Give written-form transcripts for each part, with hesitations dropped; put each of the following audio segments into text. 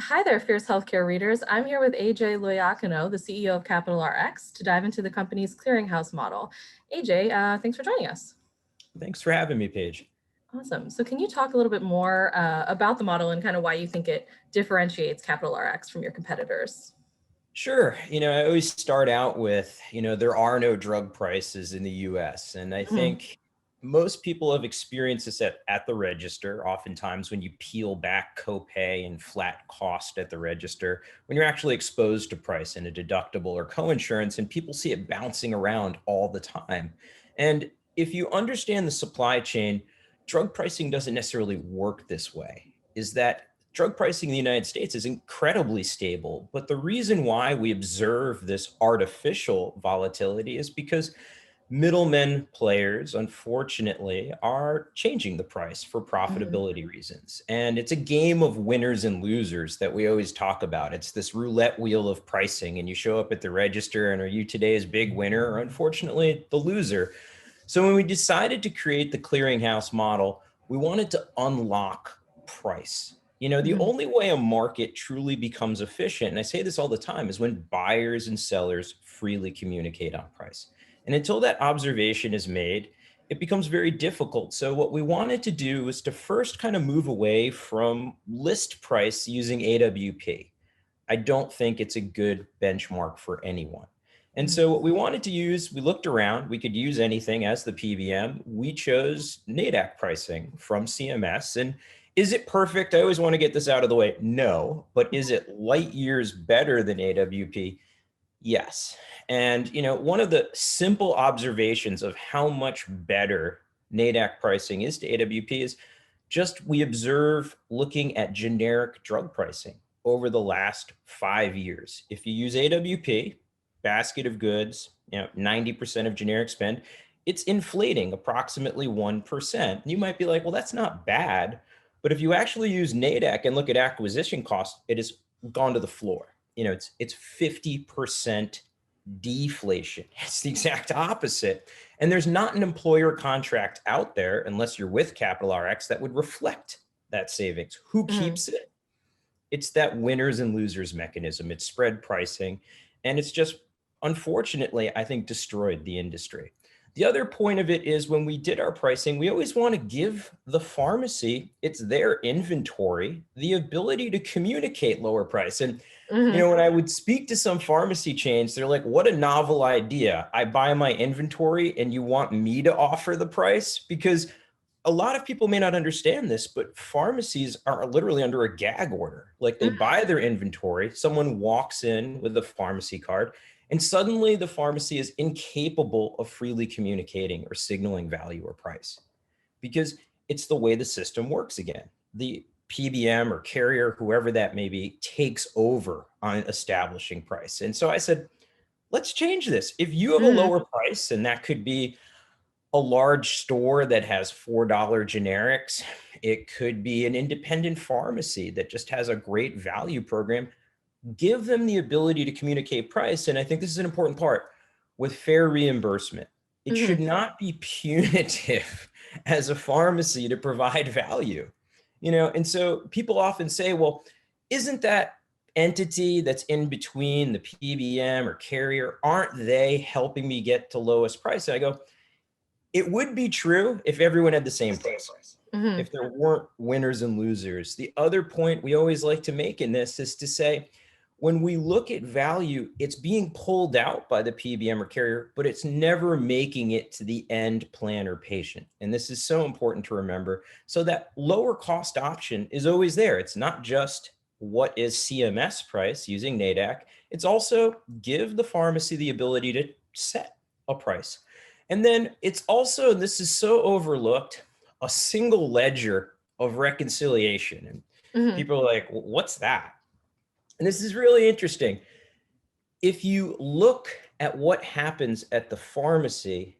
Hi there, Fierce Healthcare readers. I'm here with AJ Loiacono, the CEO of Capital RX, to dive into the company's clearinghouse model. AJ, thanks for joining us. Thanks for having me, Paige. Awesome. So can you talk a little bit more about the model and kind of why you think it differentiates Capital RX from your competitors? Sure. I always start out with, there are no drug prices in the US. And I Mhm. think most people have experienced this at the register, oftentimes when you peel back copay and flat cost at the register, when you're actually exposed to price in a deductible or coinsurance, and people see it bouncing around all the time. And if you understand the supply chain, drug pricing doesn't necessarily work this way. Is that drug pricing in the United States is incredibly stable. But the reason why we observe this artificial volatility is because middlemen players, unfortunately, are changing the price for Mhm. profitability reasons. And it's a game of winners and losers that we always talk about. It's this roulette wheel of pricing, and you show up at the register, and are you today's big winner or unfortunately the loser? So when we decided to create the clearinghouse model, we wanted to unlock price. The Mhm. only way a market truly becomes efficient, and I say this all the time, is when buyers and sellers freely communicate on price. And until that observation is made, it becomes very difficult. So what we wanted to do was to first kind of move away from list price using AWP. I don't think it's a good benchmark for anyone. And Mhm. so what we wanted to use, we looked around, we could use anything as the PBM. We chose NADAC pricing from CMS. And is it perfect? I always want to get this out of the way. No, but is it light years better than AWP? Yes. And one of the simple observations of how much better NADAC pricing is to AWP is just we observe looking at generic drug pricing over the last 5 years. If you use AWP, basket of goods, 90% of generic spend, it's inflating approximately 1%. You might be like, well, that's not bad. But if you actually use NADAC and look at acquisition costs, it has gone to the floor. It's 50% deflation. It's the exact opposite. And there's not an employer contract out there, unless you're with Capital RX, that would reflect that savings. Who Mhm. keeps it? It's that winners and losers mechanism. It's spread pricing. And it's just, unfortunately, I think, destroyed the industry. The other point of it is when we did our pricing, we always want to give the pharmacy, it's their inventory, the ability to communicate lower price. And Mhm. when I would speak to some pharmacy chains, they're like, what a novel idea. I buy my inventory and you want me to offer the price? Because a lot of people may not understand this, but pharmacies are literally under a gag order. Like they buy their inventory, someone walks in with a pharmacy card, and suddenly the pharmacy is incapable of freely communicating or signaling value or price because it's the way the system works again. The PBM or carrier, whoever that may be, takes over on establishing price. And so I said, let's change this. If you have a Mhm. lower price, and that could be a large store that has $4 generics, it could be an independent pharmacy that just has a great value program, give them the ability to communicate price. And I think this is an important part with fair reimbursement. It should Mhm. not be punitive as a pharmacy to provide value. And so people often say, well, isn't that entity that's in between the PBM or carrier, aren't they helping me get to lowest price? And I go, it would be true if everyone had the same price, Mhm. if there weren't winners and losers. The other point we always like to make in this is to say, when we look at value, it's being pulled out by the PBM or carrier, but it's never making it to the end plan or patient. And this is so important to remember. So that lower cost option is always there. It's not just what is CMS price using NADAC. It's also give the pharmacy the ability to set a price. And then it's also, and this is so overlooked, a single ledger of reconciliation. And Mhm. people are like, what's that? And this is really interesting. If you look at what happens at the pharmacy,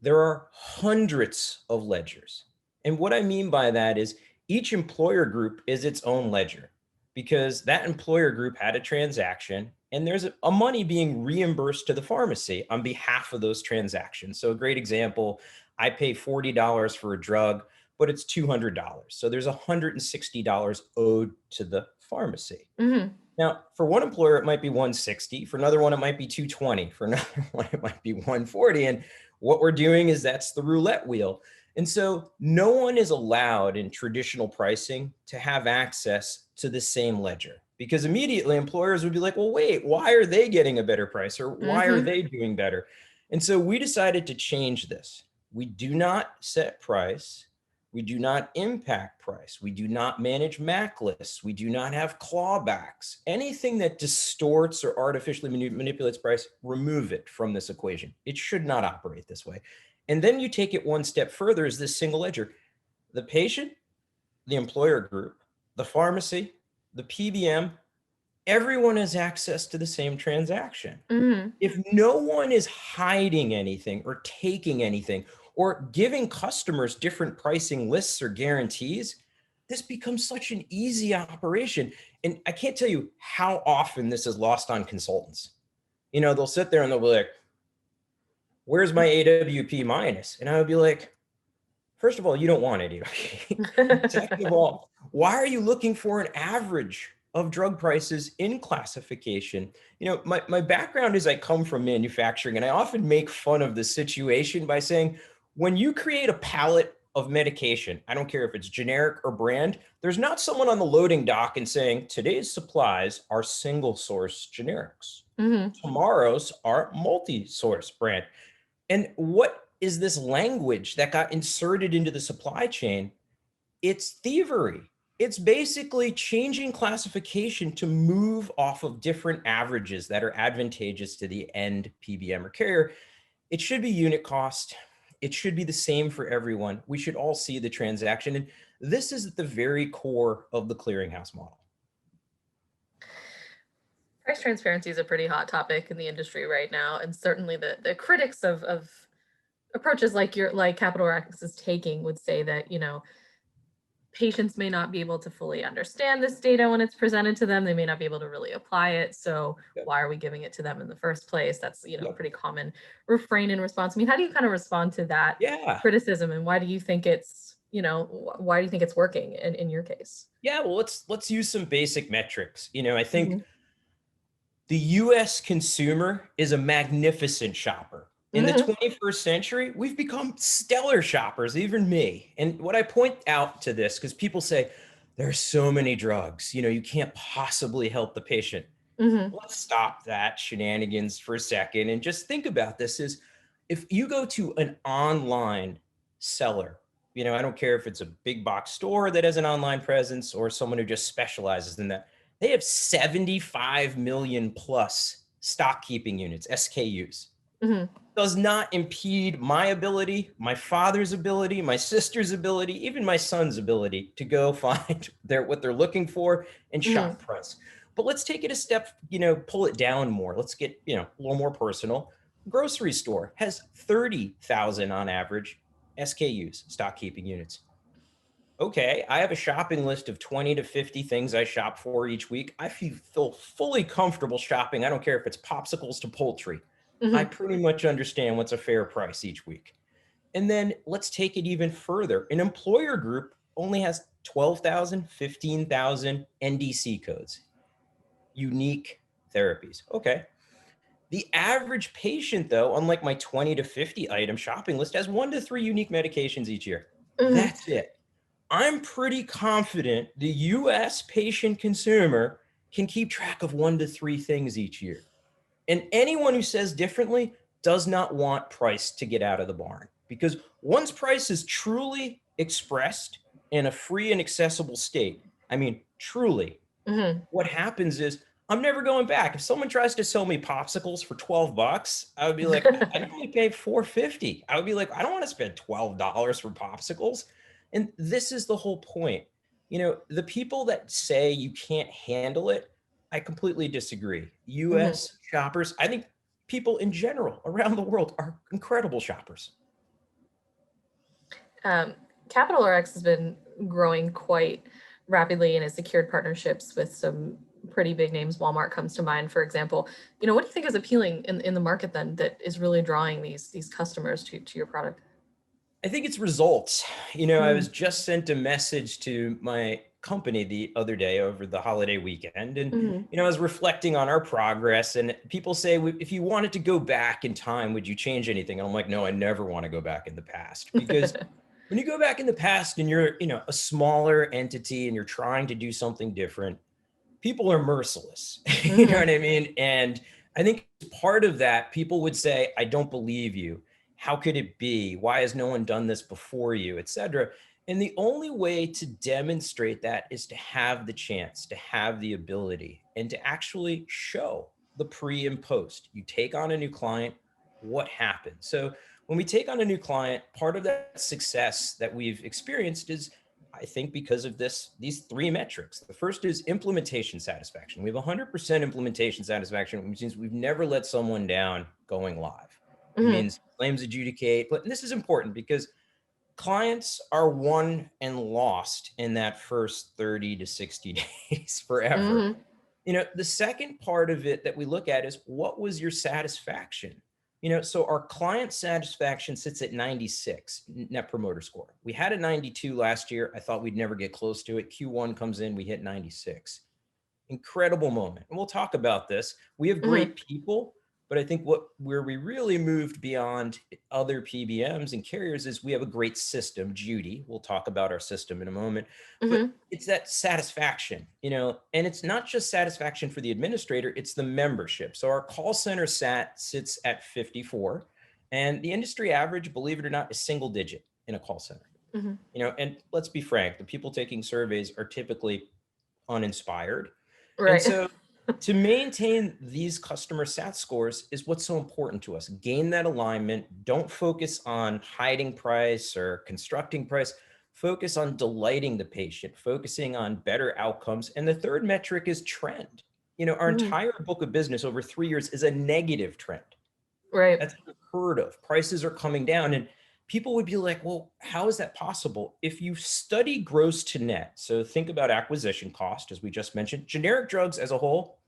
there are hundreds of ledgers. And what I mean by that is each employer group is its own ledger because that employer group had a transaction and there's a money being reimbursed to the pharmacy on behalf of those transactions. So a great example, I pay $40 for a drug, but it's $200. So there's $160 owed to the pharmacy. Hmm. Now, for one employer, it might be 160. For another one, it might be 220. For another one, it might be 140. And what we're doing is that's the roulette wheel. And so no one is allowed in traditional pricing to have access to the same ledger because immediately employers would be like, well, wait, why are they getting a better price or why are Hmm. they doing better? And so we decided to change this. We do not set price. We do not impact price. We do not manage MAC lists. We do not have clawbacks. Anything that distorts or artificially manipulates price, remove it from this equation. It should not operate this way. And then you take it one step further is this single ledger. The patient, the employer group, the pharmacy, the PBM, everyone has access to the same transaction. Hmm. If no one is hiding anything or taking anything or giving customers different pricing lists or guarantees, this becomes such an easy operation. And I can't tell you how often this is lost on consultants. They'll sit there and they'll be like, where's my AWP minus? And I would be like, first of all, you don't want AWP. Second of all, why are you looking for an average of drug prices in classification? My background is I come from manufacturing, and I often make fun of the situation by saying, when you create a pallet of medication, I don't care if it's generic or brand, there's not someone on the loading dock and saying, today's supplies are single source generics. Hmm. Tomorrow's are multi-source brand. And what is this language that got inserted into the supply chain? It's thievery. It's basically changing classification to move off of different averages that are advantageous to the end PBM or carrier. It should be unit cost. It should be the same for everyone. We should all see the transaction. And this is at the very core of the clearinghouse model. Price transparency is a pretty hot topic in the industry right now, and certainly the critics of approaches like Capital X is taking would say that patients may not be able to fully understand this data when it's presented to them. They may not be able to really apply it. So Yep. why are we giving it to them in the first place? That's a Yep. pretty common refrain in response. I mean, how do you kind of respond to that Yeah. criticism, and why do you think why do you think it's working in your case? Yeah. Well, let's use some basic metrics. I think Hmm. the US consumer is a magnificent shopper. In the Hmm. 21st century, we've become stellar shoppers, even me. And what I point out to this, because people say, there are so many drugs, you can't possibly help the patient. Hmm. Let's stop that shenanigans for a second and just think about this is if you go to an online seller, I don't care if it's a big box store that has an online presence or someone who just specializes in that. They have 75 million plus stock keeping units, SKUs. Hmm. Does not impede my ability, my father's ability, my sister's ability, even my son's ability to go find what they're looking for and Hmm. shop price. But let's take it a step, pull it down more. Let's get, a little more personal. Grocery store has 30,000 on average SKUs, stock keeping units. Okay, I have a shopping list of 20 to 50 things I shop for each week. I feel fully comfortable shopping. I don't care if it's popsicles to poultry. I Hmm. pretty much understand what's a fair price each week. And then let's take it even further. An employer group only has 12,000, 15,000 NDC codes, unique therapies. Okay. The average patient, though, unlike my 20 to 50 item shopping list, has 1 to 3 unique medications each year. Hmm. That's it. I'm pretty confident the US patient consumer can keep track of 1 to 3 things each year. And anyone who says differently does not want price to get out of the barn because once price is truly expressed in a free and accessible state, I mean, truly, Hmm. what happens is I'm never going back. If someone tries to sell me popsicles for $12, I would be like, I only paid $4.50. I would be like, I don't want to spend $12 for popsicles. And this is the whole point. The people that say you can't handle it, I completely disagree. Hmm. US shoppers, I think people in general around the world are incredible shoppers. Um, Capital RX has been growing quite rapidly and has secured partnerships with some pretty big names. Walmart comes to mind, for example. What do you think is appealing in the market then that is really drawing these customers to your product? I think it's results. I Mm. was just sent a message to my company the other day over the holiday weekend, and Mhm. I was reflecting on our progress, and people say, if you wanted to go back in time, would you change anything? And I'm like, no, I never want to go back in the past, because when you go back in the past and you're, a smaller entity and you're trying to do something different, people are merciless. You know Mhm. what I mean? And I think part of that, people would say, I don't believe you. How could it be? Why has no one done this before you, et cetera? And the only way to demonstrate that is to have the chance, to have the ability, and to actually show the pre and post. You take on a new client, what happens? So when we take on a new client, part of that success that we've experienced is, I think, because of these three metrics. The first is implementation satisfaction. We have 100% implementation satisfaction, which means we've never let someone down going live. It Mhm. means claims adjudicate, but this is important because clients are won and lost in that first 30 to 60 days forever. Mhm. The second part of it that we look at is, what was your satisfaction? So our client satisfaction sits at 96 net promoter score. We had a 92 last year. I thought we'd never get close to it. Q1 comes in, we hit 96. Incredible moment. And we'll talk about this. We have Mhm. great people, but I think where we really moved beyond other PBMs and carriers is we have a great system, Judy. We'll talk about our system in a moment, but Mhm. it's that satisfaction, and it's not just satisfaction for the administrator, it's the membership. So our call center sits at 54, and the industry average, believe it or not, is single digit in a call center. Mhm. And let's be frank, the people taking surveys are typically uninspired. And Right. so to maintain these customer sat scores is what's so important to us. Gain that alignment. Don't focus on hiding price or constructing price. Focus on delighting the patient, focusing on better outcomes. And the third metric is trend. Our Mhm. entire book of business over 3 years is a negative trend. Right. That's unheard of. Prices are coming down. And people would be like, well, how is that possible? If you study gross to net, so think about acquisition cost, as we just mentioned, generic drugs as a whole,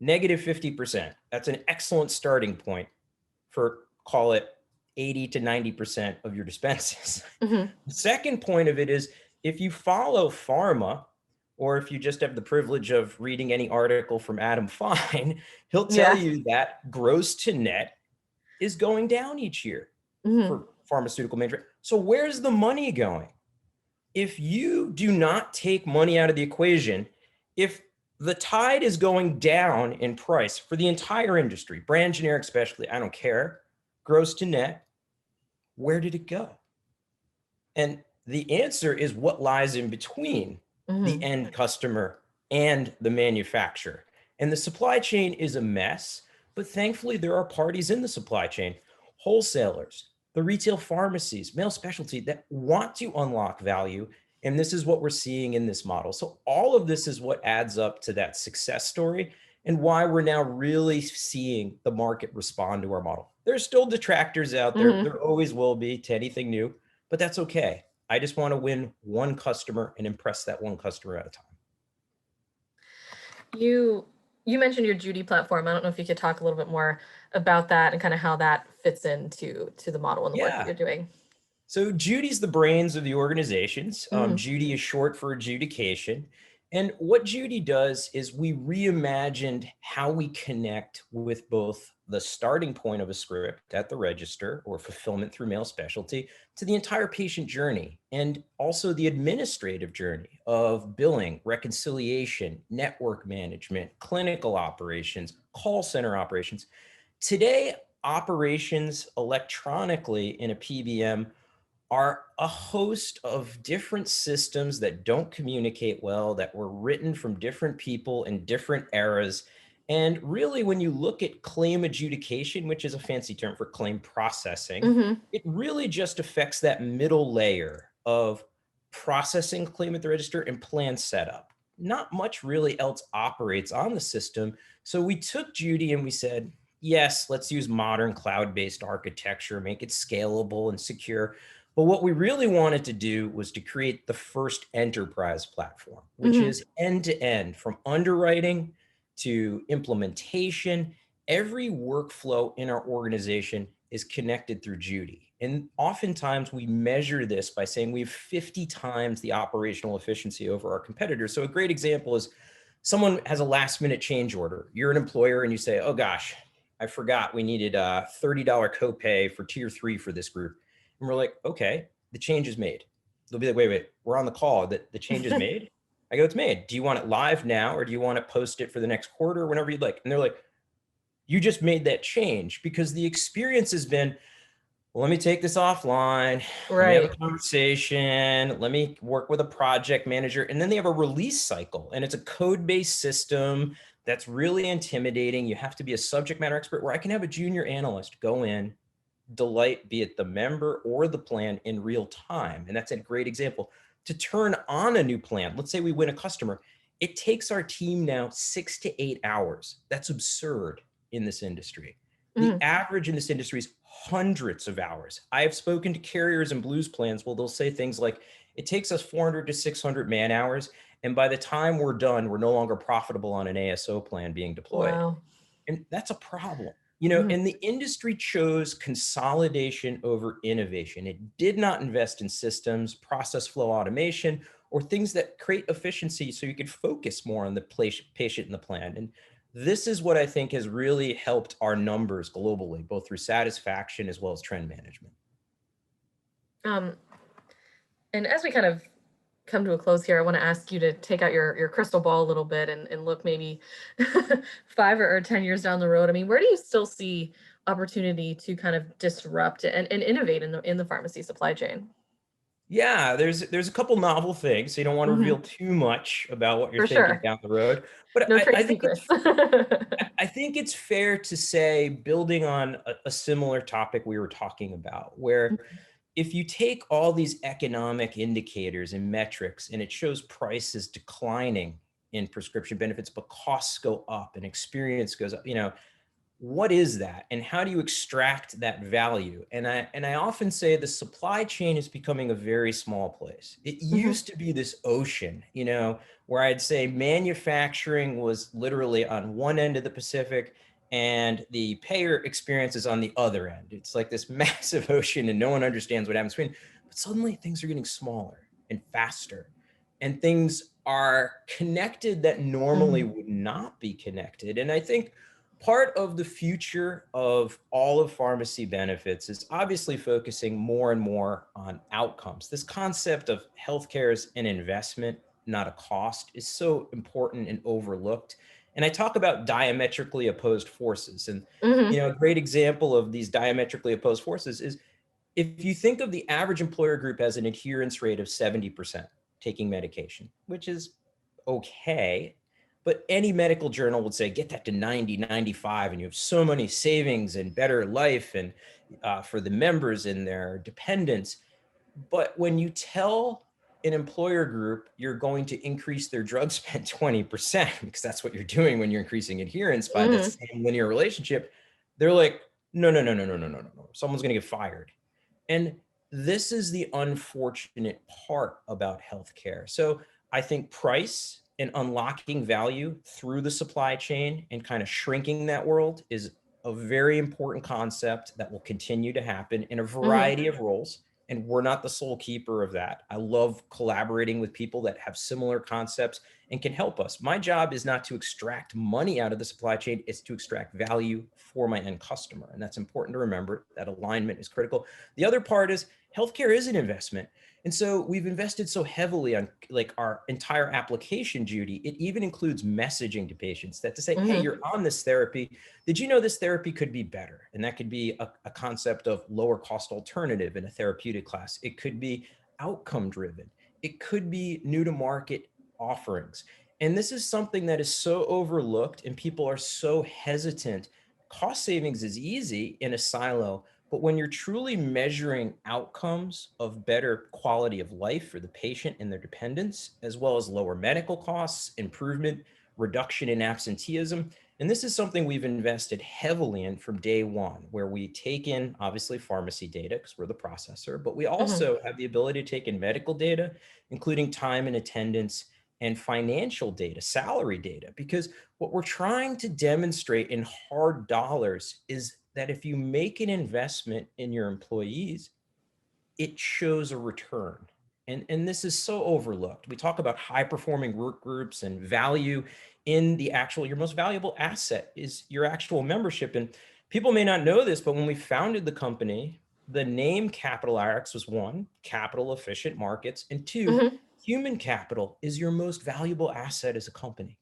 negative 50%. That's an excellent starting point for, call it, 80 to 90% of your dispenses. Mhm. The second point of it is, if you follow pharma, or if you just have the privilege of reading any article from Adam Fine, he'll tell Yeah. you that gross to net is going down each year Mhm. for pharmaceutical manufacturers. So where's the money going? If you do not take money out of the equation, if the tide is going down in price for the entire industry, brand generic especially, I don't care, gross to net, where did it go? And the answer is what lies in between the Mhm. end customer and the manufacturer. And the supply chain is a mess, but thankfully there are parties in the supply chain, wholesalers, the retail pharmacies, mail specialty, that want to unlock value. And this is what we're seeing in this model. So all of this is what adds up to that success story and why we're now really seeing the market respond to our model. There's still detractors out there. Mhm. There always will be to anything new, but that's okay. I just want to win one customer and impress that one customer at a time. You you mentioned your Judy platform. I don't know if you could talk a little bit more about that and kind of how that fits into the model and the work that Yeah. you're doing. So Judy's the brains of the organizations. Mhm. Judy is short for adjudication. And what Judy does is we reimagined how we connect with both the starting point of a script at the register or fulfillment through mail specialty to the entire patient journey, and also the administrative journey of billing, reconciliation, network management, clinical operations, call center operations. Today, operations electronically in a PBM are a host of different systems that don't communicate well, that were written from different people in different eras. And really, when you look at claim adjudication, which is a fancy term for claim processing, Mhm. it really just affects that middle layer of processing claim at the register and plan setup. Not much really else operates on the system. So we took Judy and we said, yes, let's use modern cloud-based architecture, make it scalable and secure. But what we really wanted to do was to create the first enterprise platform, which Mhm. is end to end from underwriting to implementation. Every workflow in our organization is connected through Judy. And oftentimes we measure this by saying we have 50 times the operational efficiency over our competitors. So a great example is someone has a last minute change order. You're an employer and you say, oh gosh, I forgot we needed a $30 copay for tier 3 for this group. And we're like, okay, the change is made. They'll be like, wait, we're on the call. The change is made? I go, it's made. Do you want it live now or do you want to post it for the next quarter or whenever you'd like? And they're like, you just made that change because the experience has been, well, let me take this offline. Let me have a Right. conversation. Let me work with a project manager. And then they have a release cycle and it's a code-based system that's really intimidating. You have to be a subject matter expert where I can have a junior analyst go in, delight, be it the member or the plan in real time. And that's a great example. To turn on a new plan, let's say we win a customer, it takes our team now 6 to 8 hours. That's absurd in this industry. The Mm. average in this industry is hundreds of hours. I have spoken to carriers and blues plans. Well, they'll say things like, it takes us 400 to 600 man hours. And by the time we're done, we're no longer profitable on an ASO plan being deployed. Wow. And that's a problem. Mm. And the industry chose consolidation over innovation. It did not invest in systems, process flow automation, or things that create efficiency so you could focus more on the patient and the plan. And this is what I think has really helped our numbers globally, both through satisfaction as well as trend management. Um, and as we kind of come to a close here, I want to ask you to take out your crystal ball a little bit and look maybe 5 or 10 years down the road. I mean, where do you still see opportunity to kind of disrupt and innovate in the pharmacy supply chain? Yeah, there's a couple novel things. So you don't want to Hmm. reveal too much about what you're For thinking sure. down the road. But No I trade think it's secrets. I think it's fair to say, building on a similar topic we were talking about, where if you take all these economic indicators and metrics and it shows prices declining in prescription benefits, but costs go up and experience goes up, what is that and how do you extract that value? And I often say the supply chain is becoming a very small place. It Hmm. used to be this ocean, where I'd say manufacturing was literally on one end of the Pacific and the payer experience is on the other end. It's like this massive ocean and no one understands what happens between. But suddenly things are getting smaller and faster and things are connected that normally Hmm. would not be connected. And I think part of the future of all of pharmacy benefits is obviously focusing more and more on outcomes. This concept of healthcare as an investment, not a cost, is so important and overlooked. And I talk about diametrically opposed forces. And, Hmm. a great example of these diametrically opposed forces is if you think of the average employer group as an adherence rate of 70% taking medication, which is okay, but any medical journal would say get that to 90, 95, and you have so many savings and better life and for the members and their dependents. But when you tell an employer group you're going to increase their drug spend 20%, because that's what you're doing when you're increasing adherence by the Hmm. same linear relationship, they're like, no, no, no, no, no, no, no, no. Someone's going to get fired. And this is the unfortunate part about healthcare. So I think price and unlocking value through the supply chain and kind of shrinking that world is a very important concept that will continue to happen in a Hmm. variety of roles. And we're not the sole keeper of that. I love collaborating with people that have similar concepts and can help us. My job is not to extract money out of the supply chain, it's to extract value for my end customer. And that's important to remember. That alignment is critical. The other part is healthcare is an investment. And so we've invested so heavily on like our entire application, Judy. It even includes messaging to patients that to say, hey, Hmm. you're on this therapy. Did you know this therapy could be better? And that could be a concept of lower cost alternative in a therapeutic class. It could be outcome driven. It could be new to market offerings. And this is something that is so overlooked and people are so hesitant. Cost savings is easy in a silo, but when you're truly measuring outcomes of better quality of life for the patient and their dependents, as well as lower medical costs, improvement, reduction in absenteeism, and this is something we've invested heavily in from day one, where we take in obviously pharmacy data because we're the processor, but we Hmm. also have the ability to take in medical data, including time and attendance and financial data, salary data, because what we're trying to demonstrate in hard dollars is that if you make an investment in your employees, it shows a return. And this is so overlooked. We talk about high performing work groups and value in the actual, your most valuable asset is your actual membership. And people may not know this, but when we founded the company, the name Capital RX was one, capital efficient markets, and two, Mhm. human capital is your most valuable asset as a company.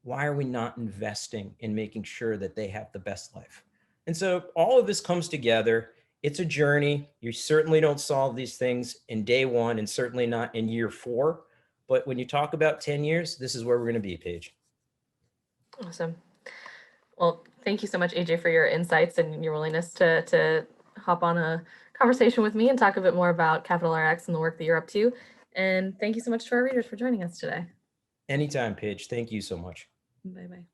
Why are we not investing in making sure that they have the best life? And so all of this comes together. It's a journey. You certainly don't solve these things in day one and certainly not in year 4. But when you talk about 10 years, this is where we're going to be, Paige. Awesome. Well, thank you so much, AJ, for your insights and your willingness to hop on a conversation with me and talk a bit more about Capital RX and the work that you're up to. And thank you so much to our readers for joining us today. Anytime, Paige. Thank you so much. Bye bye.